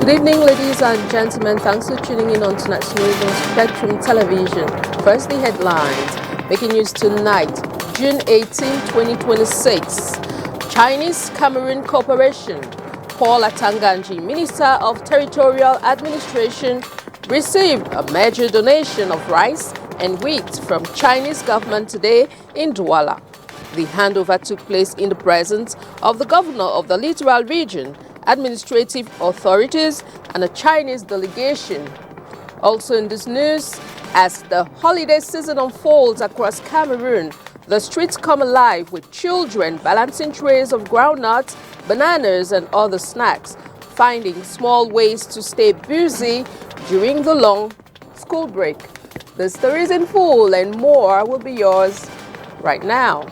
Good evening, ladies and gentlemen. Thanks for tuning in on tonight's news on Spectrum Television. First, the headlines. Making news tonight, June 18, 2026. Chinese-Cameroon Cooperation. Paul Atanganji, Minister of Territorial Administration, received a major donation of rice and wheat from Chinese government today in Douala. The handover took place in the presence of the governor of the Littoral Region, administrative authorities, and a Chinese delegation. Also in this news, as the holiday season unfolds across Cameroon, the streets come alive with children balancing trays of groundnuts, bananas, and other snacks, finding small ways to stay busy during the long school break. The stories in full and more will be yours right now.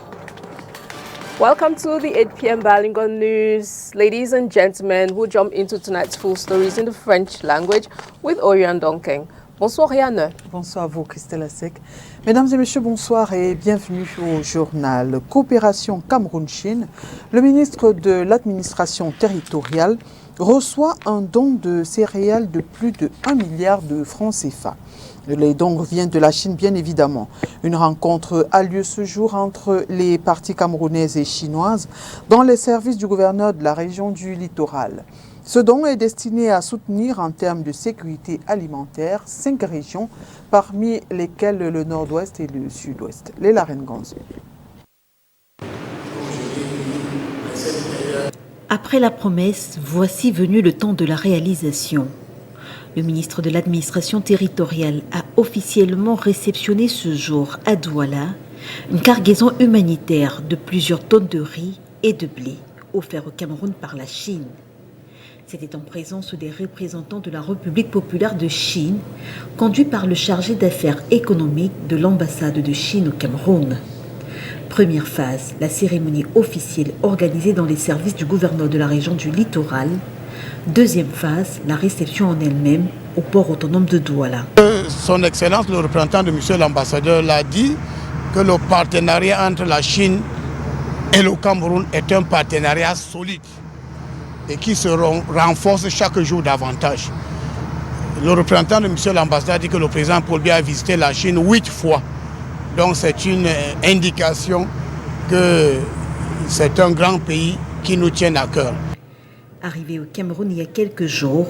Welcome to the 8 p.m. Bilingual News. Ladies and gentlemen, we'll jump into tonight's full stories in the French language with Oriane Donkeng. Bonsoir Yann. Bonsoir à vous Christelle Asek. Mesdames et messieurs, bonsoir et bienvenue au journal Coopération Cameroun-Chine. Le ministre de l'administration territoriale reçoit un don de céréales de plus de 1 milliard de francs CFA. Les dons viennent de la Chine, bien évidemment. Une rencontre a lieu ce jour entre les parties camerounaises et chinoises dans les services du gouverneur de la région du littoral. Ce don est destiné à soutenir en termes de sécurité alimentaire 5 régions, parmi lesquelles le nord-ouest et le sud-ouest. Léla Renganzo. Après la promesse, voici venu le temps de la réalisation. Le ministre de l'administration territoriale a officiellement réceptionné ce jour à Douala une cargaison humanitaire de plusieurs tonnes de riz et de blé offerts au Cameroun par la Chine. C'était en présence des représentants de la République populaire de Chine, conduit par le chargé d'affaires économiques de l'ambassade de Chine au Cameroun. Première phase, la cérémonie officielle organisée dans les services du gouverneur de la région du littoral. Deuxième phase, la réception en elle-même au port autonome de Douala. Son Excellence, le représentant de M. l'ambassadeur, l'a dit que le partenariat entre la Chine et le Cameroun est un partenariat solide et qui se renforce chaque jour davantage. Le représentant de M. l'ambassadeur a dit que le président Paul Biya a visité la Chine 8 fois. Donc c'est une indication que c'est un grand pays qui nous tient à cœur. Arrivée au Cameroun il y a quelques jours,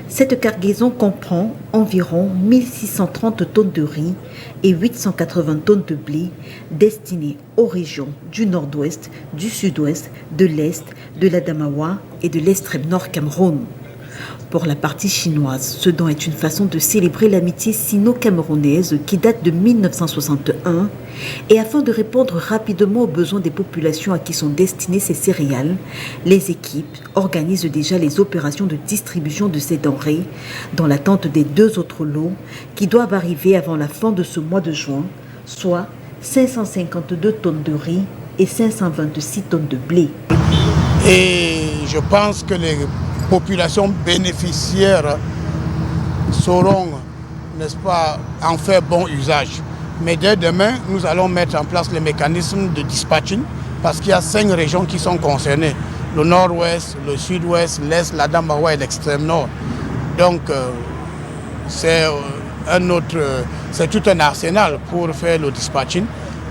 cette cargaison comprend environ 1630 tonnes de riz et 880 tonnes de blé destinées aux régions du nord-ouest, du sud-ouest, de l'est, de l'Adamawa et de l'extrême nord Cameroun. Pour la partie chinoise, ce don est une façon de célébrer l'amitié sino-camerounaise qui date de 1961 et afin de répondre rapidement aux besoins des populations à qui sont destinées ces céréales, les équipes organisent déjà les opérations de distribution de ces denrées dans l'attente des 2 autres lots qui doivent arriver avant la fin de ce mois de juin, soit 552 tonnes de riz et 526 tonnes de blé. Et je pense que les populations bénéficiaires sauront, n'est-ce pas, en faire bon usage. Mais dès demain, nous allons mettre en place les mécanismes de dispatching parce qu'il y a 5 régions qui sont concernées. Le nord-ouest, le sud-ouest, l'est, l'Adamawa et l'extrême nord. Donc c'est tout un arsenal pour faire le dispatching.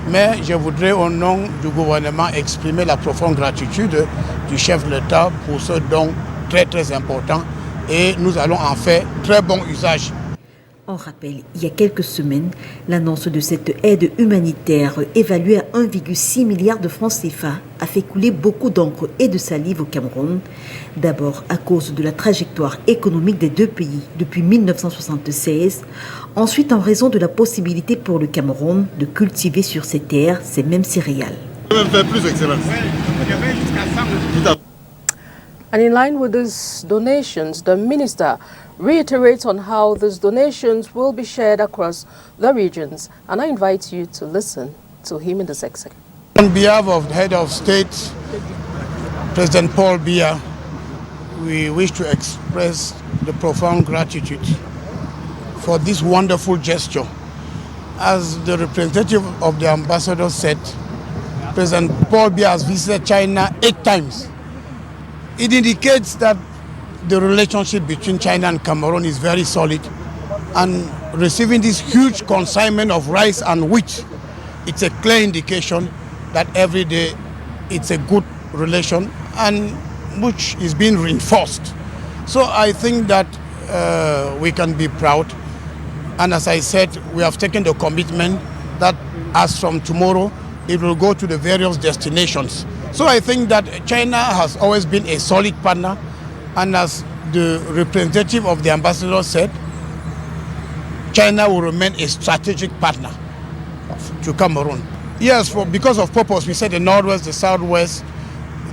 Mais je voudrais au nom du gouvernement exprimer la profonde gratitude du chef de l'État pour ce don très important et nous allons en faire très bon usage. On rappelle, il y a quelques semaines, l'annonce de cette aide humanitaire évaluée à 1,6 milliard de francs CFA a fait couler beaucoup d'encre et de salive au Cameroun. D'abord à cause de la trajectoire économique des 2 pays depuis 1976, ensuite en raison de la possibilité pour le Cameroun de cultiver sur ses terres ces mêmes céréales. And in line with these donations, the minister reiterates on how these donations will be shared across the regions. And I invite you to listen to him in the section. On behalf of the head of state, President Paul Biya, we wish to express the profound gratitude for this wonderful gesture. As the representative of the ambassador said, President Paul Biya has visited China 8 times. It indicates that the relationship between China and Cameroon is very solid. And receiving this huge consignment of rice and wheat, it's a clear indication that every day it's a good relation and which is being reinforced. So I think that we can be proud. And as I said, we have taken the commitment that as from tomorrow, it will go to the various destinations. So I think that China has always been a solid partner. And as the representative of the ambassador said, China will remain a strategic partner to Cameroon. Yes, because of purpose, we said the Northwest, the Southwest,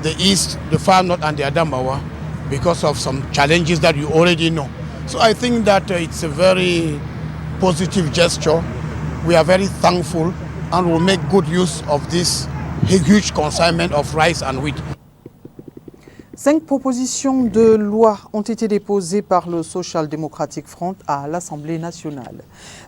the East, the Far North and the Adamawa, because of some challenges that you already know. So I think that it's a very positive gesture. We are very thankful and will make good use of this huge consignment of rice and wheat. 5 propositions de loi ont été déposées par le Social Democratic Front à l'Assemblée nationale.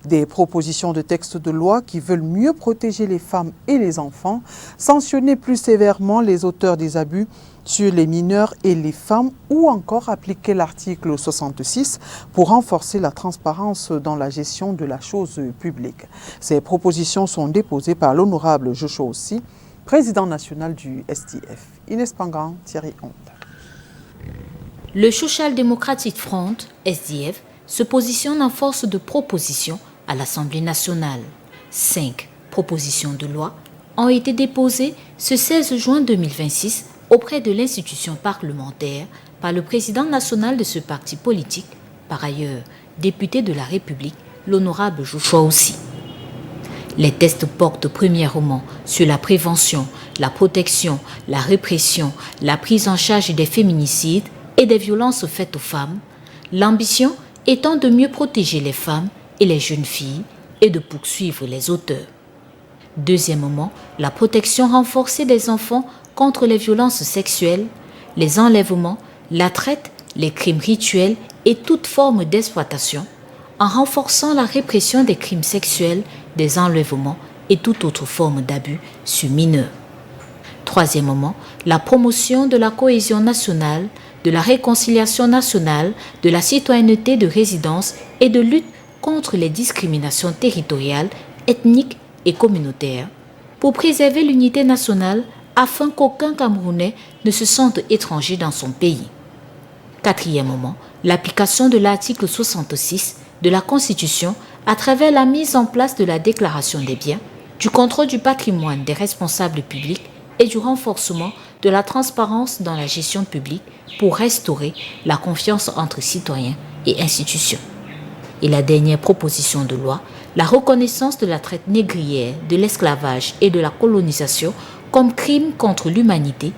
Des propositions de textes de loi qui veulent mieux protéger les femmes et les enfants, sanctionner plus sévèrement les auteurs des abus sur les mineurs et les femmes ou encore appliquer l'article 66 pour renforcer la transparence dans la gestion de la chose publique. Ces propositions sont déposées par l'honorable Joshua Ossi, président national du SDF. Inès Pangan, Thierry Honte. Le Social Democratic Front, SDF, se positionne en force de proposition à l'Assemblée nationale. 5 propositions de loi ont été déposées ce 16 juin 2026 auprès de l'institution parlementaire par le président national de ce parti politique, par ailleurs député de la République, l'honorable Joshua Ossi. Les textes portent premièrement sur la prévention, la protection, la répression, la prise en charge des féminicides et des violences faites aux femmes, l'ambition étant de mieux protéger les femmes et les jeunes filles et de poursuivre les auteurs. Deuxièmement, la protection renforcée des enfants contre les violences sexuelles, les enlèvements, la traite, les crimes rituels et toute forme d'exploitation, en renforçant la répression des crimes sexuels, des enlèvements et toute autre forme d'abus sur mineurs. Troisièmement, la promotion de la cohésion nationale, de la réconciliation nationale, de la citoyenneté de résidence et de lutte contre les discriminations territoriales, ethniques et communautaires, pour préserver l'unité nationale afin qu'aucun Camerounais ne se sente étranger dans son pays. Quatrièmement, l'application de l'article 66 de la Constitution à travers la mise en place de la déclaration des biens, du contrôle du patrimoine des responsables publics et du renforcement de la transparence dans la gestion publique pour restaurer la confiance entre citoyens et institutions. Et la dernière proposition de loi, la reconnaissance de la traite négrière, de l'esclavage et de la colonisation comme crime contre l'humanité,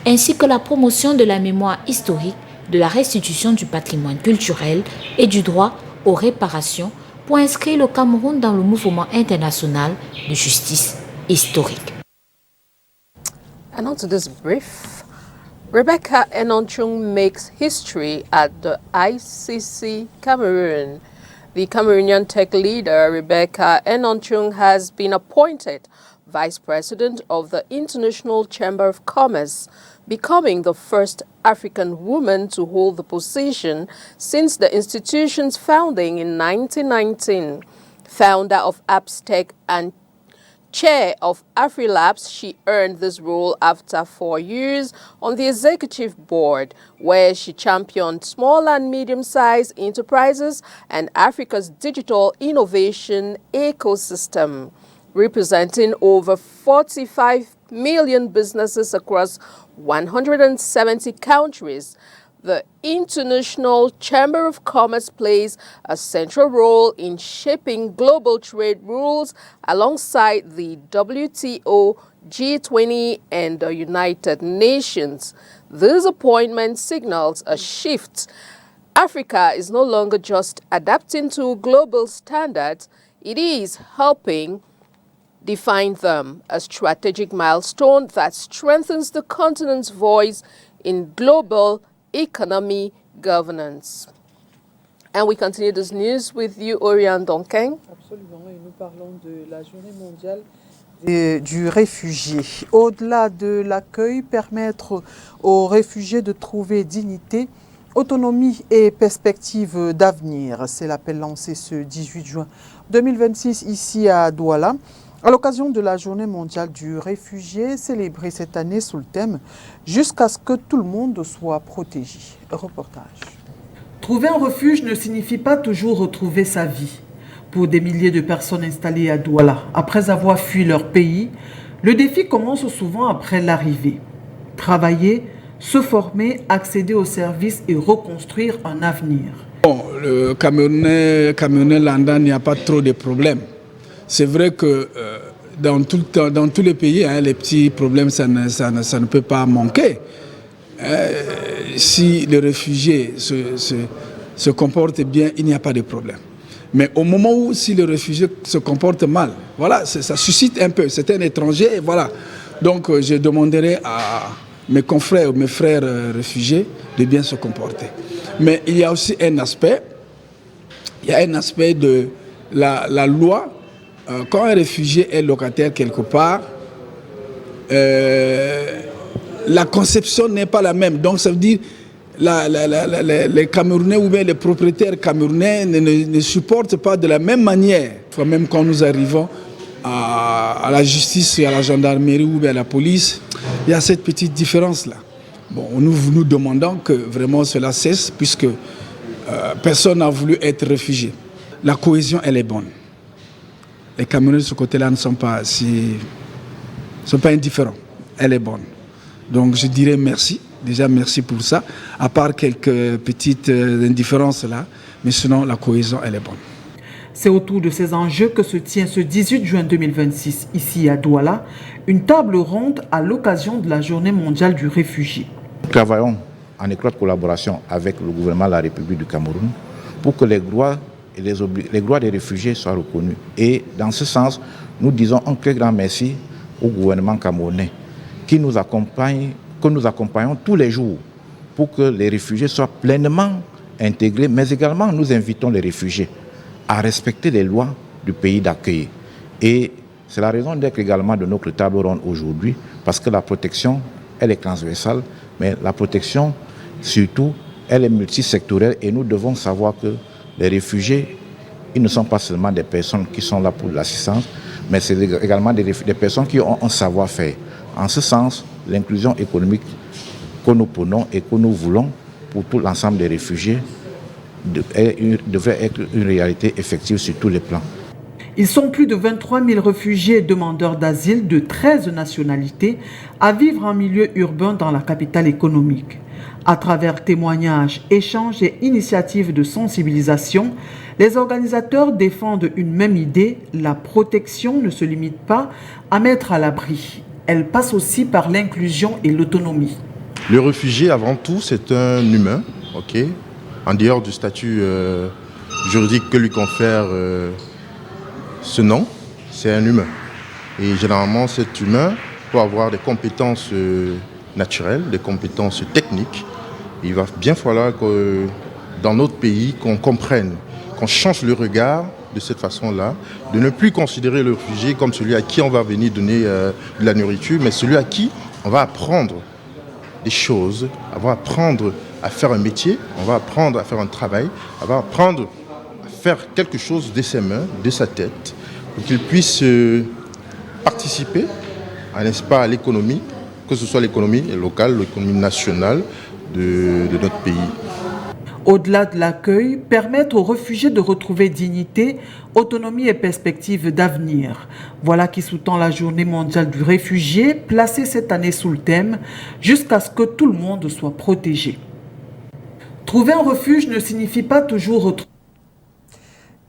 ainsi que la promotion de la mémoire historique, de la restitution du patrimoine culturel et du droit aux réparations pour inscrire le Cameroun dans le mouvement international de justice historique. And on to this brief. Rebecca Enonchung makes history at the ICC Cameroon. The Cameroonian tech leader, Rebecca Enonchung, has been appointed Vice President of the International Chamber of Commerce, becoming the first African woman to hold the position since the institution's founding in 1919. Founder of AppsTech and chair of AfriLabs, she earned this role after 4 years on the executive board, where she championed small and medium-sized enterprises and Africa's digital innovation ecosystem. Representing over 45 million businesses across 170 countries, the International Chamber of Commerce plays a central role in shaping global trade rules alongside the WTO, G20, and the United Nations. This appointment signals a shift. Africa is no longer just adapting to global standards, it is helping define them, a strategic milestone that strengthens the continent's voice in global economy governance. And we continue this news with you, Oriane Donkeng. Absolument, et nous parlons de la journée mondiale du réfugié. Au-delà de l'accueil, permettre aux réfugiés de trouver dignité Autonomie et perspectives d'avenir, c'est l'appel lancé ce 18 juin 2026 ici à Douala, à l'occasion de la Journée mondiale du réfugié, célébrée cette année sous le thème « Jusqu'à ce que tout le monde soit protégé ». Reportage. Trouver un refuge ne signifie pas toujours retrouver sa vie. Pour des milliers de personnes installées à Douala, après avoir fui leur pays, le défi commence souvent après l'arrivée. Travailler, se former, accéder aux services et reconstruire un avenir. Bon, le Camerounais lambda, il n'y a pas trop de problèmes. C'est vrai que dans tous les pays, les petits problèmes, ça ne peut pas manquer. Si les réfugiés se comportent bien, il n'y a pas de problème. Mais au moment où si le réfugié se comporte mal, voilà, ça suscite un peu. C'est un étranger, et voilà. Donc je demanderai à mes confrères ou mes frères réfugiés de bien se comporter. Mais il y a aussi un aspect, de la loi. Quand un réfugié est locataire quelque part, la conception n'est pas la même. Donc ça veut dire les Camerounais ou bien les propriétaires camerounais ne supportent pas de la même manière. Même quand nous arrivons à la justice, à la gendarmerie ou bien à la police, il y a cette petite différence-là. Bon, nous demandons que vraiment cela cesse puisque personne n'a voulu être réfugié. La cohésion, elle est bonne. Les Camerounais de ce côté-là ne sont pas indifférents. Elle est bonne. Donc je dirais merci. Déjà merci pour ça. À part quelques petites indifférences là, mais sinon la cohésion, elle est bonne. C'est autour de ces enjeux que se tient ce 18 juin 2026, ici à Douala, une table ronde à l'occasion de la Journée mondiale du réfugié. Nous travaillons en étroite collaboration avec le gouvernement de la République du Cameroun pour que les droits des réfugiés soient reconnus. Et dans ce sens, nous disons un très grand merci au gouvernement camerounais qui nous accompagne, que nous accompagnons tous les jours pour que les réfugiés soient pleinement intégrés, mais également nous invitons les réfugiés à respecter les lois du pays d'accueil. Et c'est la raison d'être également de notre table ronde aujourd'hui, parce que la protection, elle est transversale, mais la protection, surtout, elle est multisectorielle et nous devons savoir que les réfugiés, ils ne sont pas seulement des personnes qui sont là pour l'assistance, mais c'est également des personnes qui ont un savoir-faire. En ce sens, l'inclusion économique que nous prenons et que nous voulons pour tout l'ensemble des réfugiés devrait être une réalité effective sur tous les plans. Ils sont plus de 23 000 réfugiés et demandeurs d'asile de 13 nationalités à vivre en milieu urbain dans la capitale économique. À travers témoignages, échanges et initiatives de sensibilisation, les organisateurs défendent une même idée: la protection ne se limite pas à mettre à l'abri. Elle passe aussi par l'inclusion et l'autonomie. Le réfugié, avant tout, c'est un humain, en dehors du statut juridique que lui confère ce nom, c'est un humain. Et généralement, cet humain peut avoir des compétences naturelles, des compétences techniques. Il va bien falloir que dans notre pays, qu'on comprenne, qu'on change le regard de cette façon-là, de ne plus considérer le réfugié comme celui à qui on va venir donner de la nourriture, mais celui à qui on va apprendre des choses, on va apprendre à faire un métier, on va apprendre à faire un travail, on va apprendre à faire quelque chose de ses mains, de sa tête, pour qu'il puisse participer, n'est-ce pas, à l'économie, que ce soit l'économie locale, l'économie nationale de notre pays. Au-delà de l'accueil, permettre aux réfugiés de retrouver dignité, autonomie et perspective d'avenir. Voilà qui sous-tend la Journée mondiale du réfugié, placée cette année sous le thème « Jusqu'à ce que tout le monde soit protégé ». Trouver un refuge ne signifie pas toujours retrouver.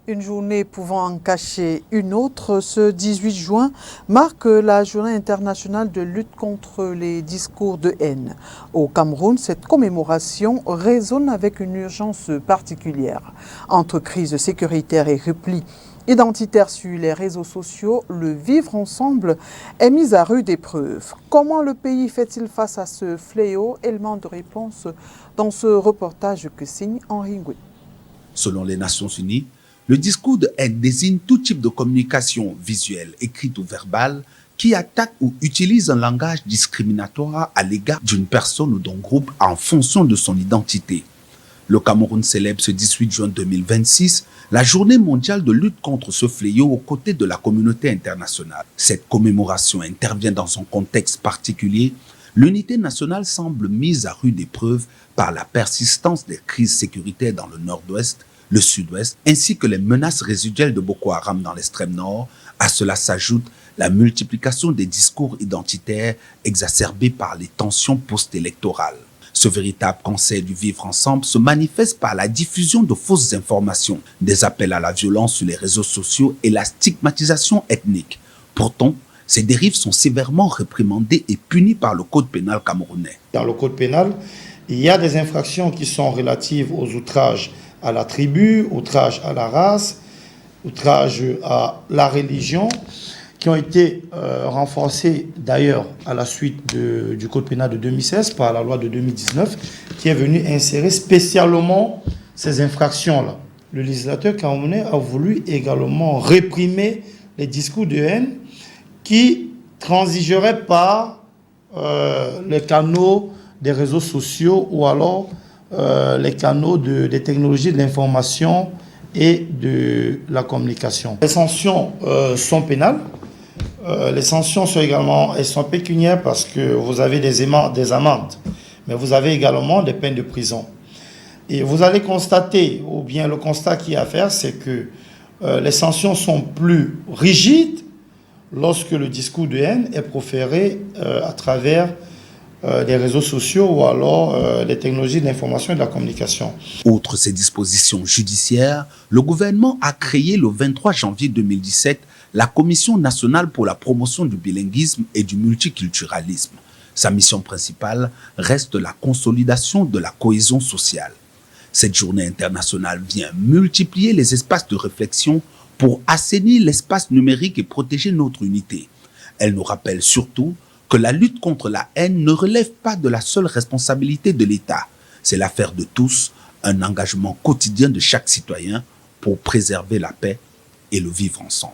Une journée pouvant en cacher une autre, ce 18 juin marque la journée internationale de lutte contre les discours de haine. Au Cameroun, cette commémoration résonne avec une urgence particulière. Entre crise sécuritaire et repli identitaire sur les réseaux sociaux, le vivre ensemble est mis à rude épreuve. Comment le pays fait-il face à ce fléau? Élément de réponse dans ce reportage que signe Henri Ngoué. Selon les Nations Unies, le discours de haine désigne tout type de communication visuelle, écrite ou verbale, qui attaque ou utilise un langage discriminatoire à l'égard d'une personne ou d'un groupe en fonction de son identité. Le Cameroun célèbre ce 18 juin 2026 la journée mondiale de lutte contre ce fléau aux côtés de la communauté internationale. Cette commémoration intervient dans un contexte particulier. L'unité nationale semble mise à rude épreuve par la persistance des crises sécuritaires dans le nord-ouest, le sud-ouest, ainsi que les menaces résiduelles de Boko Haram dans l'extrême nord. À cela s'ajoute la multiplication des discours identitaires exacerbés par les tensions post-électorales. Ce véritable cancer du vivre ensemble se manifeste par la diffusion de fausses informations, des appels à la violence sur les réseaux sociaux et la stigmatisation ethnique. Pourtant, ces dérives sont sévèrement réprimandées et punies par le code pénal camerounais. Dans le code pénal, il y a des infractions qui sont relatives aux outrages à la tribu, outrages à la race, outrages à la religion, qui ont été renforcés d'ailleurs à la suite du Code pénal de 2016 par la loi de 2019 qui est venue insérer spécialement ces infractions-là. Le législateur camerounais a voulu également réprimer les discours de haine qui transigeraient par les canaux des réseaux sociaux ou alors les canaux des technologies de l'information et de la communication. Les sanctions sont pénales. Les sanctions sont également, elles sont pécuniaires parce que vous avez des amendes, mais vous avez également des peines de prison. Et vous allez constater, ou bien le constat qu'il y a à faire, c'est que les sanctions sont plus rigides lorsque le discours de haine est proféré à travers les réseaux sociaux ou alors les technologies de l'information et de la communication. Outre ces dispositions judiciaires, le gouvernement a créé le 23 janvier 2017 la Commission nationale pour la promotion du bilinguisme et du multiculturalisme. Sa mission principale reste la consolidation de la cohésion sociale. Cette journée internationale vient multiplier les espaces de réflexion pour assainir l'espace numérique et protéger notre unité. Elle nous rappelle surtout que la lutte contre la haine ne relève pas de la seule responsabilité de l'État. C'est l'affaire de tous, un engagement quotidien de chaque citoyen pour préserver la paix et le vivre ensemble.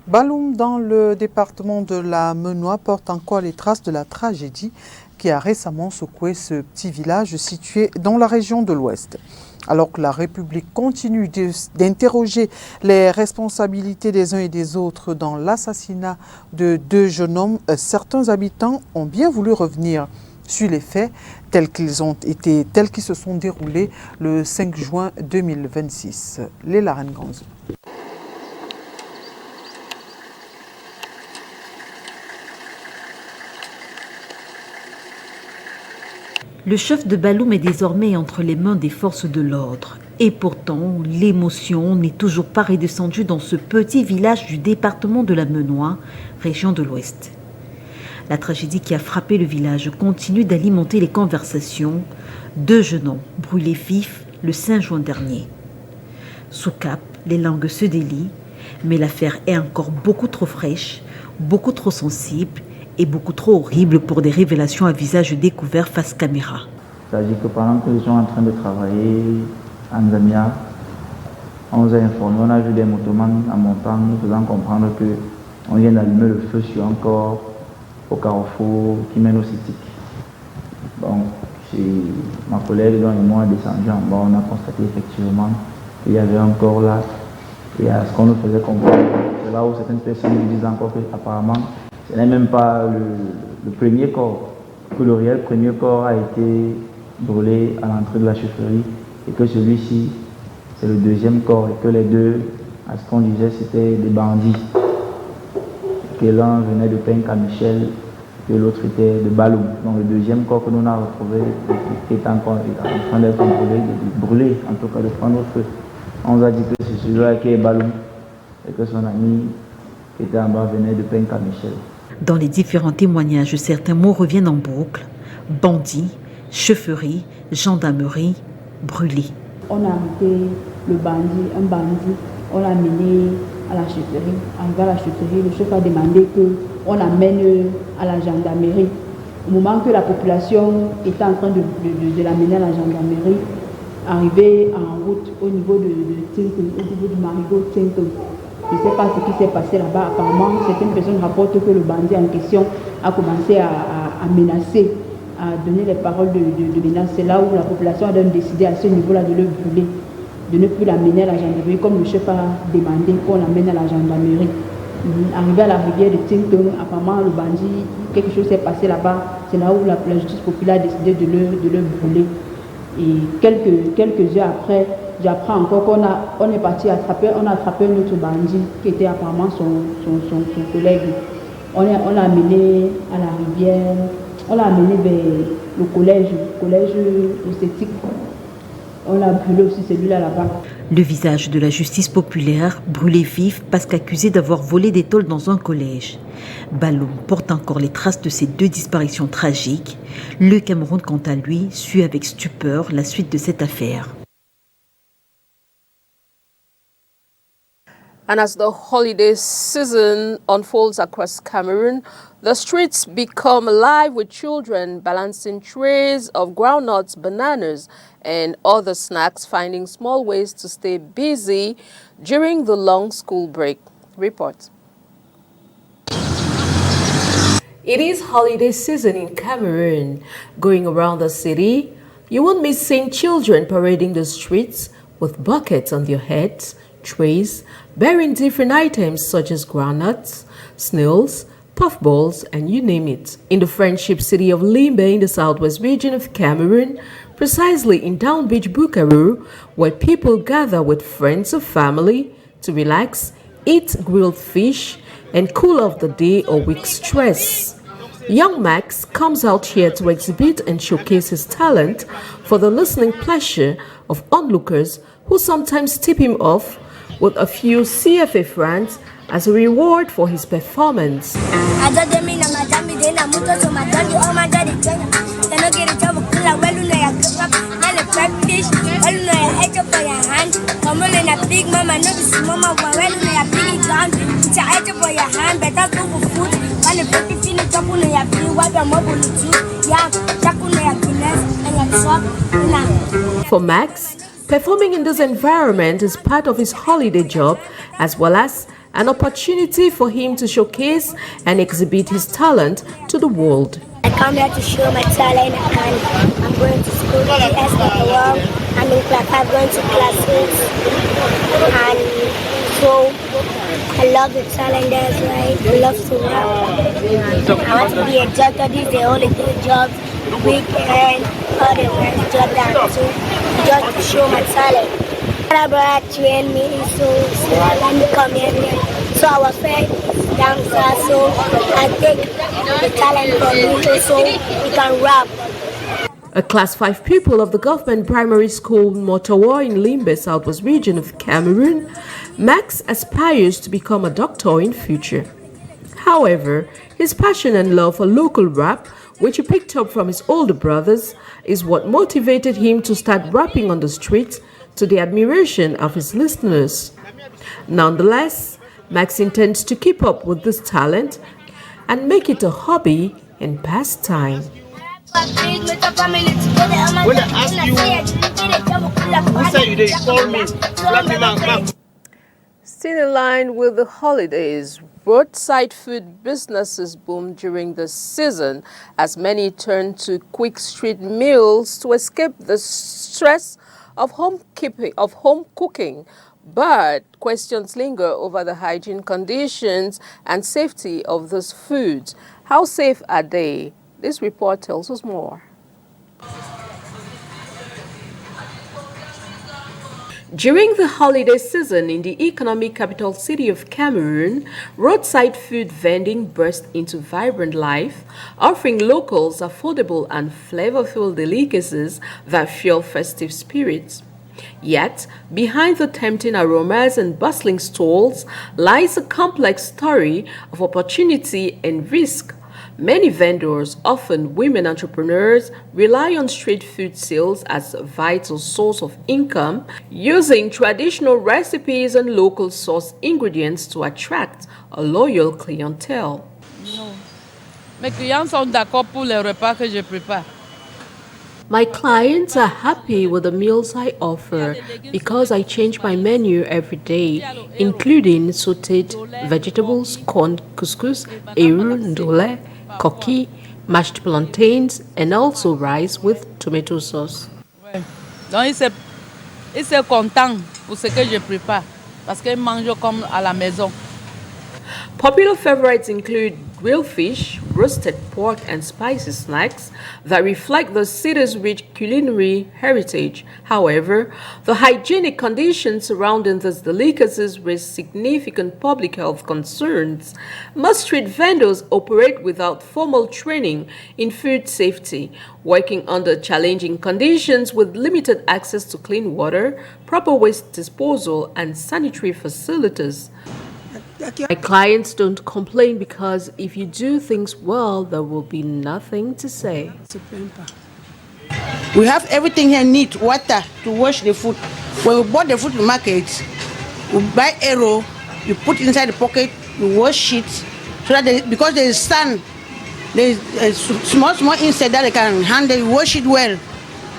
Baloum, dans le département de la Menoie, porte encore les traces de la tragédie qui a récemment secoué ce petit village situé dans la région de l'Ouest. Alors que la République continue d'interroger les responsabilités des uns et des autres dans l'assassinat de deux jeunes hommes, certains habitants ont bien voulu revenir sur les faits tels qu'ils se sont déroulés le 5 juin 2026. Léla Renganzo. Le chef de Baloum est désormais entre les mains des forces de l'ordre. Et pourtant, l'émotion n'est toujours pas redescendue dans ce petit village du département de la Menoie, région de l'Ouest. La tragédie qui a frappé le village continue d'alimenter les conversations. Deux jeunes hommes brûlés vifs le 5 juin dernier. Sous Cap, les langues se délient, mais l'affaire est encore beaucoup trop fraîche, beaucoup trop sensible et beaucoup trop horrible pour des révélations à visage découvert face caméra. C'est-à-dire que pendant que les gens sont en train de travailler en Zambia, on nous a informé, on a vu des motomanes en montant, nous faisant comprendre qu'on vient d'allumer le feu sur un corps au carrefour qui mène au CITIC. Donc, ma collègue dont et moi descendu en bas, on a constaté effectivement qu'il y avait un corps là. Et à ce qu'on nous faisait comprendre, c'est là où certaines personnes nous disent encore qu'apparemment, ce n'est même pas le premier corps, que le réel premier corps a été brûlé à l'entrée de la chefferie et que celui-ci, c'est le deuxième corps et que les deux, à ce qu'on disait, c'était des bandits. Que l'un venait de Penka-Michel, que l'autre était de Baloum. Donc le deuxième corps que nous avons retrouvé est encore en train d'être brûlé, en tout cas de prendre feu. On nous a dit que c'est celui-là qui est Baloum et que son ami qui était en bas venait de Penka-Michel. Dans les différents témoignages, certains mots reviennent en boucle. Bandits, chefferie, gendarmerie, brûlé. On a arrêté le bandit, un bandit, on l'a mené à la chefferie. Arrivé à la chefferie, le chef a demandé qu'on amène à la gendarmerie. Au moment que la population était en train de l'amener à la gendarmerie, arrivé en route au niveau de Tintin, au niveau du marigot Tintin. Je ne sais pas ce qui s'est passé là-bas. Apparemment, certaines personnes rapportent que le bandit en question a commencé à menacer a donné les paroles de menace. C'est là où la population a donc décidé à ce niveau-là de le brûler, de ne plus l'amener à la gendarmerie, comme le chef a demandé qu'on l'amène à la gendarmerie. Arrivé à la rivière de Tingtung, apparemment le bandit, quelque chose s'est passé là-bas. C'est là où la justice populaire a décidé de le brûler. Et quelques heures après, j'apprends encore qu'on est parti attraper, on a attrapé un autre bandit qui était apparemment son collègue. On l'a amené à la rivière, on l'a amené vers le collège esthétique. On a brûlé aussi celui-là là-bas. Le visage de la justice populaire brûlé vif parce qu'accusé d'avoir volé des tôles dans un collège. Baloum porte encore les traces de ces deux disparitions tragiques. Le Cameroun, quant à lui, suit avec stupeur la suite de cette affaire. And as the holiday season unfolds across Cameroon, the streets become alive with children balancing trays of groundnuts, bananas, and other snacks, finding small ways to stay busy during the long school break. Report. It is holiday season in Cameroon. Going around the city, you won't miss seeing children parading the streets with buckets on their heads, trays bearing different items such as groundnuts, snails, puffballs, and you name it. In the friendship city of Limbe in the southwest region of Cameroon, precisely in Down Beach, Bukavu, where people gather with friends or family to relax, eat grilled fish, and cool off the day or week's stress. Young Max comes out here to exhibit and showcase his talent for the listening pleasure of onlookers who sometimes tip him off with a few CFA francs as a reward for his performance. For Max, performing in this environment is part of his holiday job, as well as an opportunity for him to showcase and exhibit his talent to the world. I come here to show my talent, and I'm going to school GS World. I'm in class 5, going to class 6, and so I love the talent, that's right. I love to rap. I want to be a doctor. This is the only good job. Weekend, all the rest job down too, just to show my talent. My brother trained me, so let me come here. So I was very dancer, so I take the talent from me so we can rap. A Class 5 pupil of the government primary school Motawa in Limbe, southwest region of Cameroon, Max aspires to become a doctor in future. However, his passion and love for local rap, which he picked up from his older brothers, is what motivated him to start rapping on the streets to the admiration of his listeners. Nonetheless, Max intends to keep up with this talent and make it a hobby and pastime. When I ask you, who say you they call me? Still in line with the holidays, roadside food businesses boom during the season as many turn to quick street meals to escape the stress of home cooking. But questions linger over the hygiene conditions and safety of those foods. How safe are they? This report tells us more. During the holiday season in the economic capital city of Cameroon, roadside food vending burst into vibrant life, offering locals affordable and flavorful delicacies that fuel festive spirits. Yet, behind the tempting aromas and bustling stalls lies a complex story of opportunity and risk. Many vendors, often women entrepreneurs, rely on street food sales as a vital source of income, using traditional recipes and local source ingredients to attract a loyal clientele. Non. Mes clients sont d'accord pour les repas que je prépare. My clients are happy with the meals I offer because I change my menu every day, including sautéed vegetables, corn couscous, eru, ndole, koki, mashed plantains, and also rice with tomato sauce. Ouais. Donc il s'est content pour ce que je prépare parce qu'il mange comme à la maison. Popular favorites include grilled fish, roasted pork, and spicy snacks that reflect the city's rich culinary heritage. However, the hygienic conditions surrounding these delicacies raise significant public health concerns. Most street vendors operate without formal training in food safety, working under challenging conditions with limited access to clean water, proper waste disposal, and sanitary facilities. My clients don't complain because if you do things well, there will be nothing to say. We have everything here neat, water to wash the food. When we bought the food in the market, we buy arrow, you put inside the pocket, you wash it, so that because there is sun, there is a small insect that they can handle, you wash it well.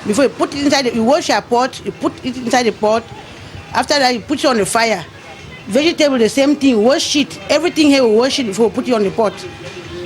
Before you put it inside, you wash your pot, you put it inside the pot. After that, you put it on the fire. Vegetable, the same thing, wash it. Everything here, we wash it before we put it on the pot.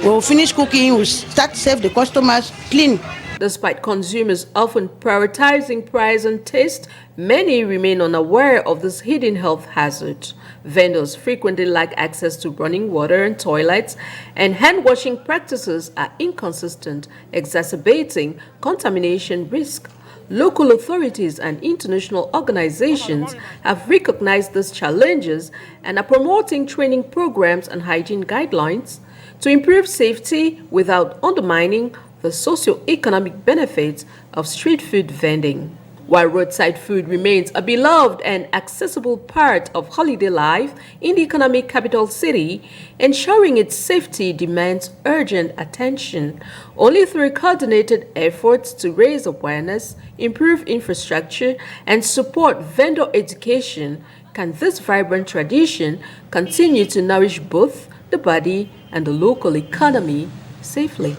When we finish cooking, we start to serve the customers clean. Despite consumers often prioritizing price and taste, many remain unaware of this hidden health hazard. Vendors frequently lack access to running water and toilets, and hand-washing practices are inconsistent, exacerbating contamination risk. Local authorities and international organizations have recognized these challenges and are promoting training programs and hygiene guidelines to improve safety without undermining the socio-economic benefits of street food vending. While roadside food remains a beloved and accessible part of holiday life in the economic capital city, ensuring its safety demands urgent attention. Only through coordinated efforts to raise awareness, improve infrastructure, and support vendor education can this vibrant tradition continue to nourish both the body and the local economy safely.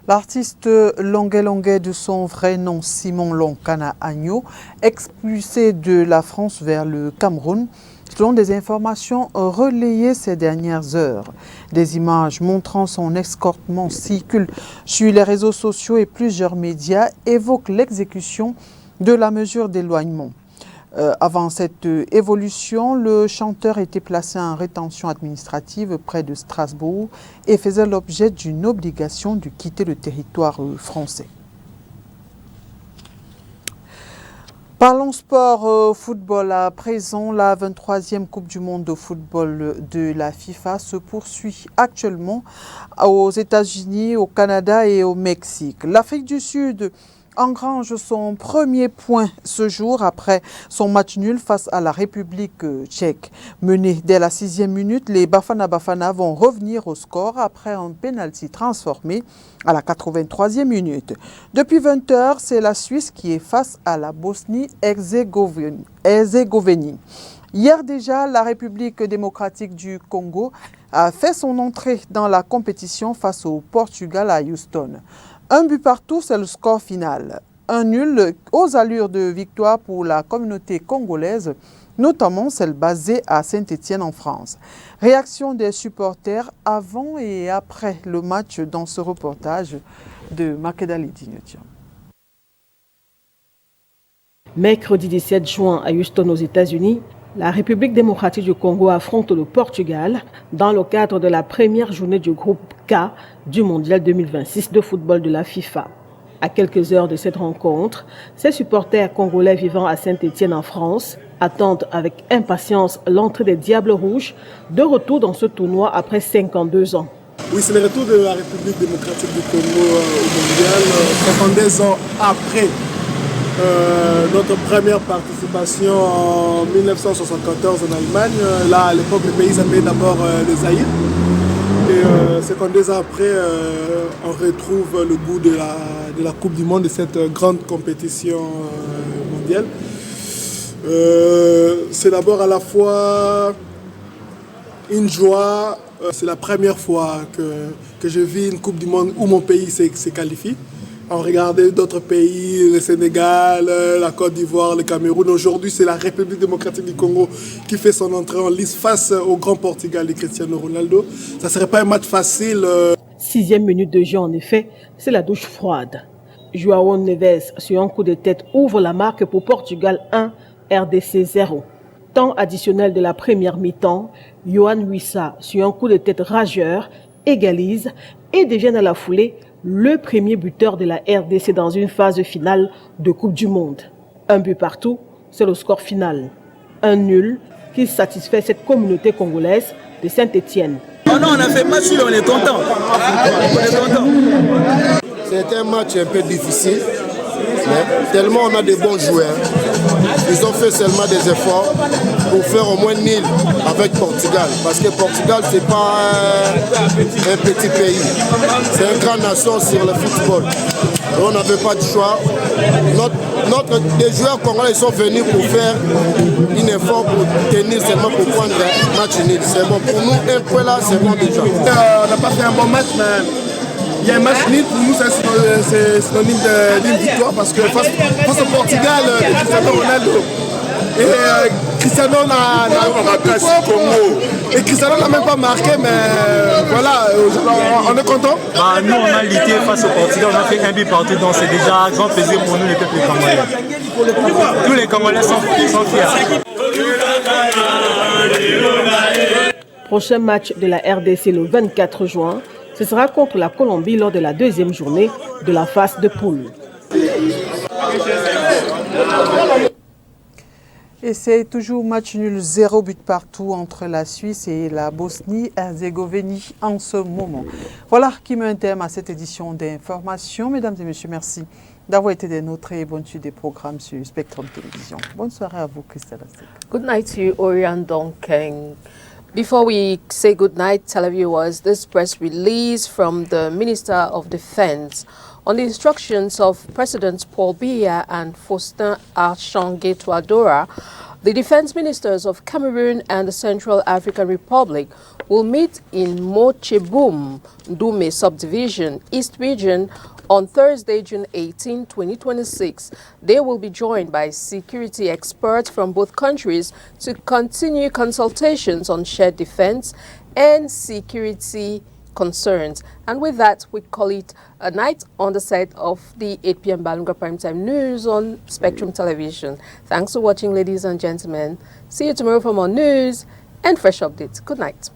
L'artiste Longuet Longuet, de son vrai nom Simon Lonkana Agneau, expulsé de la France vers le Cameroun, selon des informations relayées ces dernières heures. Des images montrant son escortement circulent sur les réseaux sociaux et plusieurs médias évoquent l'exécution de la mesure d'éloignement. Avant cette évolution, le chanteur était placé en rétention administrative près de Strasbourg et faisait l'objet d'une obligation de quitter le territoire français. Parlons sport, football à présent. La 23e Coupe du monde de football de la FIFA se poursuit actuellement aux États-Unis, au Canada et au Mexique. L'Afrique du Sud engrange son premier point ce jour après son match nul face à la République tchèque. Menés dès la 6e minute, les Bafana Bafana vont revenir au score après un pénalty transformé à la 83e minute. Depuis 20 heures, c'est la Suisse qui est face à la Bosnie-Herzégovine. Hier déjà, la République démocratique du Congo a fait son entrée dans la compétition face au Portugal à Houston. Un but partout, c'est le score final. Un nul aux allures de victoire pour la communauté congolaise, notamment celle basée à Saint-Étienne en France. Réaction des supporters avant et après le match dans ce reportage de Makeda Lidinyotia. Mercredi 17 juin à Houston aux États-Unis, la République démocratique du Congo affronte le Portugal dans le cadre de la première journée du groupe K du Mondial 2026 de football de la FIFA. À quelques heures de cette rencontre, ces supporters congolais vivant à Saint-Étienne en France attendent avec impatience l'entrée des Diables Rouges, de retour dans ce tournoi après 52 ans. Oui, c'est le retour de la République démocratique du Congo au Mondial, 52 ans après notre première participation en 1974 en Allemagne. Là, à l'époque, le pays s'appelait d'abord le Zaïre. Et 52 ans après, on retrouve le goût de la Coupe du Monde, de cette grande compétition mondiale. C'est d'abord à la fois une joie. C'est la première fois que je vis une Coupe du Monde où mon pays se qualifie. On regardait d'autres pays, le Sénégal, la Côte d'Ivoire, le Cameroun. Aujourd'hui, c'est la République démocratique du Congo qui fait son entrée en lice face au grand Portugal de Cristiano Ronaldo. Ça ne serait pas un match facile. 6e minute de jeu, en effet, c'est la douche froide. João Neves, sur un coup de tête, ouvre la marque pour Portugal 1, RDC 0. Temps additionnel de la première mi-temps, Yohan Wissa, sur un coup de tête rageur, égalise et devient à la foulée le premier buteur de la RDC dans une phase finale de Coupe du Monde. Un but partout, c'est le score final. Un nul qui satisfait cette communauté congolaise de Saint-Étienne. Oh non, on a fait match, on est content. C'était un match un peu difficile, mais tellement on a de bons joueurs. Ils ont fait seulement des efforts pour faire au moins nul avec Portugal. Parce que Portugal, ce n'est pas un petit pays. C'est une grande nation sur le football. Et on n'avait pas de choix. Les joueurs congolais sont venus pour faire un effort pour tenir seulement pour prendre un match nul. C'est bon. Pour nous, un point là, c'est bon déjà. On n'a pas fait un bon match, mais il y a un match nul. Pour nous, c'est synonyme d'une victoire parce que face au Portugal, Cristiano Ronaldo. Et Cristiano n'a même pas marqué, mais voilà, on est content. Nous, on a lutté face au Portugal, on a fait un but partout, donc c'est déjà un grand plaisir pour nous, les peuples congolais. Tous les Congolais sont fiers. Prochain match de la RDC le 24 juin, ce sera contre la Colombie lors de la deuxième journée de la phase de poule. Et c'est toujours match nul, 0 but partout entre la Suisse et la Bosnie-Herzégovine en ce moment. Voilà qui met un terme à cette édition d'information. Mesdames et messieurs, merci d'avoir été des nôtres et bonne suite des programmes sur Spectrum Télévision. Bonne soirée à vous, Christelle Asek. Good night to you, Orion Donkeng. Before we say good night, televiewers, this press release from the Minister of Defense on the instructions of Presidents Paul Biya and Faustin Archange Touadera, the defense ministers of Cameroon and the Central African Republic will meet in Mocheboum, Doume Subdivision, East Region, on Thursday, June 18, 2026. They will be joined by security experts from both countries to continue consultations on shared defense and security concerns. And with that, we call it a night on the set of the 8 p.m. Balunga Primetime News on Spectrum Television. Thanks for watching, ladies and gentlemen. See you tomorrow for more news and fresh updates. Good night.